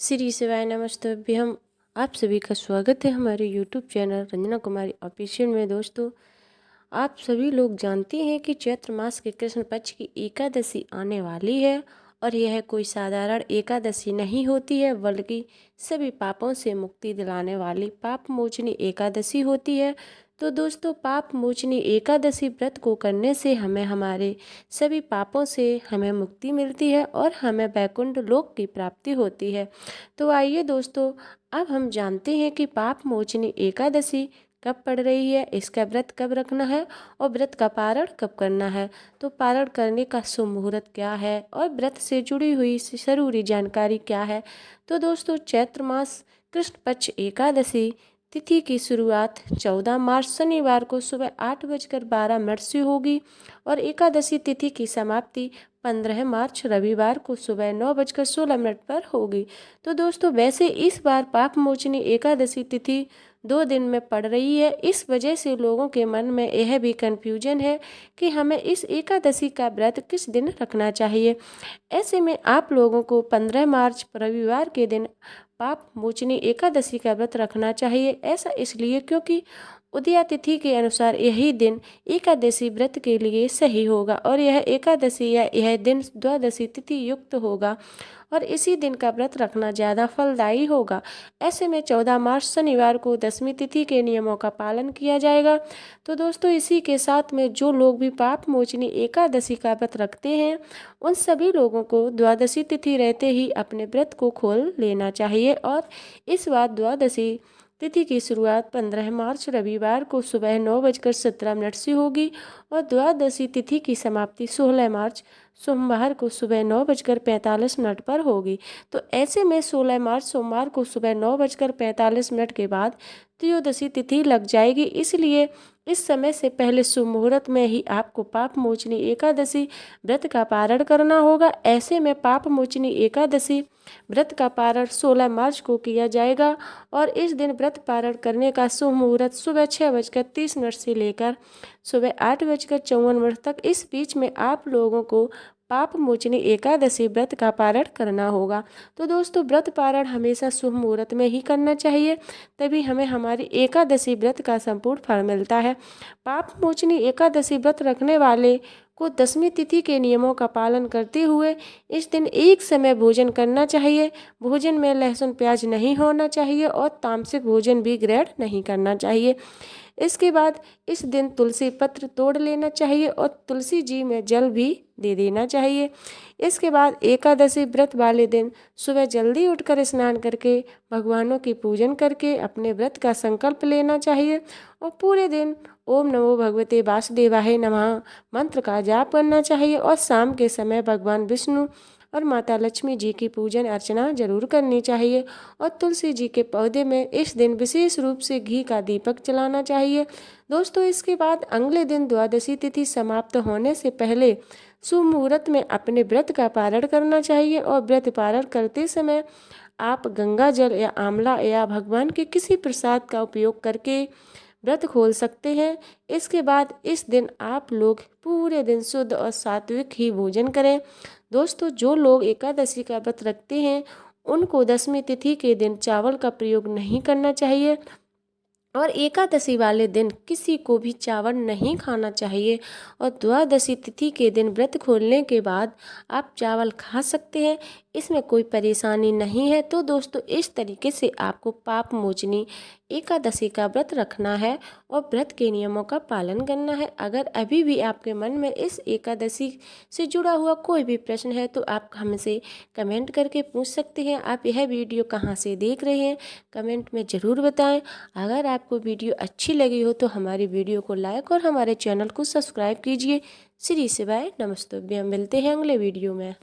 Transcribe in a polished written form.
श्री शिवाय नमस्तुभ्यं। हम आप सभी का स्वागत है हमारे यूट्यूब चैनल रंजना कुमारी ऑफिशियल में। दोस्तों, आप सभी लोग जानते हैं कि चैत्र मास के कृष्ण पक्ष की एकादशी आने वाली है और यह कोई साधारण एकादशी नहीं होती है, बल्कि सभी पापों से मुक्ति दिलाने वाली पाप मोचनी एकादशी होती है। तो दोस्तों, पाप मोचनी एकादशी व्रत को करने से हमें हमारे सभी पापों से हमें मुक्ति मिलती है और हमें वैकुंठ लोक की प्राप्ति होती है। तो आइए दोस्तों, अब हम जानते हैं कि पाप मोचनी एकादशी कब पड़ रही है, इसका व्रत कब रखना है और व्रत का पारण कब करना है। तो पारण करने का शुभ मुहूर्त क्या है और व्रत से जुड़ी हुई जरूरी जानकारी क्या है। तो दोस्तों, चैत्र मास कृष्ण पक्ष एकादशी तिथि की शुरुआत 14 मार्च शनिवार को सुबह 8:12 से होगी और एकादशी तिथि की समाप्ति 15 मार्च रविवार को सुबह 9:16 पर होगी। तो दोस्तों, वैसे इस बार पाप मोचनी एकादशी तिथि 2 दिन में पड़ रही है। इस वजह से लोगों के मन में यह भी कन्फ्यूजन है कि हमें इस एकादशी का व्रत किस दिन रखना चाहिए। ऐसे में आप लोगों को 15 मार्च रविवार के दिन पाप मोचनी एकादशी का व्रत रखना चाहिए। ऐसा इसलिए क्योंकि उदया तिथि के अनुसार यही दिन एकादशी व्रत के लिए सही होगा और यह एकादशी या यह दिन द्वादशी तिथि युक्त होगा और इसी दिन का व्रत रखना ज़्यादा फलदायी होगा। ऐसे में 14 मार्च शनिवार को दशमी तिथि के नियमों का पालन किया जाएगा। तो दोस्तों, इसी के साथ में जो लोग भी पाप मोचनी एकादशी का व्रत रखते हैं, उन सभी लोगों को द्वादशी तिथि रहते ही अपने व्रत को खोल लेना चाहिए और इस बार द्वादशी तिथि की शुरुआत 15 मार्च रविवार को सुबह 9:17 से होगी और द्वादशी तिथि की समाप्ति 16 मार्च सोमवार को सुबह 9:45 पर होगी। तो ऐसे में 16 मार्च सोमवार को सुबह 9:45 के बाद त्रयोदशी तिथि लग जाएगी। इसलिए इस समय से पहले शुभ मुहूर्त में ही आपको पाप मोचनी एकादशी व्रत का पारण करना होगा। ऐसे में पाप मोचनी एकादशी व्रत का पारण 16 मार्च को किया जाएगा और इस दिन व्रत पारण करने का शुभ मुहूर्त सुबह 6:30 से लेकर सुबह 8:54 तक। इस बीच में आप लोगों को पाप मोचनी एकादशी व्रत का पारण करना होगा। तो दोस्तों, व्रत पारण हमेशा शुभ मुहूर्त में ही करना चाहिए, तभी हमें हमारी एकादशी व्रत का संपूर्ण फल मिलता है। पाप मोचनी एकादशी व्रत रखने वाले को दशमी तिथि के नियमों का पालन करते हुए इस दिन एक समय भोजन करना चाहिए। भोजन में लहसुन प्याज नहीं होना चाहिए और तामसिक भोजन भी ग्रहण नहीं करना चाहिए। इसके बाद इस दिन तुलसी पत्र तोड़ लेना चाहिए और तुलसी जी में जल भी दे देना चाहिए। इसके बाद एकादशी व्रत वाले दिन सुबह जल्दी उठकर स्नान करके भगवानों की पूजन करके अपने व्रत का संकल्प लेना चाहिए और पूरे दिन ओम नमो भगवते वासुदेवाय नमः मंत्र का जाप करना चाहिए और शाम के समय भगवान विष्णु और माता लक्ष्मी जी की पूजन अर्चना जरूर करनी चाहिए और तुलसी जी के पौधे में इस दिन विशेष रूप से घी का दीपक जलाना चाहिए। दोस्तों, इसके बाद अगले दिन द्वादशी तिथि समाप्त होने से पहले शुभ मुहूर्त में अपने व्रत का पारण करना चाहिए और व्रत पारण करते समय आप गंगा जल या आंवला या भगवान के किसी प्रसाद का उपयोग करके व्रत खोल सकते हैं। इसके बाद इस दिन आप लोग पूरे दिन शुद्ध और सात्विक ही भोजन करें। दोस्तों, जो लोग एकादशी का व्रत रखते हैं उनको दशमी तिथि के दिन चावल का प्रयोग नहीं करना चाहिए और एकादशी वाले दिन किसी को भी चावल नहीं खाना चाहिए और द्वादशी तिथि के दिन व्रत खोलने के बाद आप चावल खा सकते हैं, इसमें कोई परेशानी नहीं है। तो दोस्तों, इस तरीके से आपको पाप मोचनी एकादशी का व्रत रखना है और व्रत के नियमों का पालन करना है। अगर अभी भी आपके मन में इस एकादशी से जुड़ा हुआ कोई भी प्रश्न है तो आप हमसे कमेंट करके पूछ सकते हैं। आप यह वीडियो कहाँ से देख रहे हैं कमेंट में ज़रूर बताएं। अगर आपको वीडियो अच्छी लगी हो तो हमारी वीडियो को लाइक और हमारे चैनल को सब्सक्राइब कीजिए। श्री शिवाय नमस्तुभ्यं। मिलते हैं अगले वीडियो में।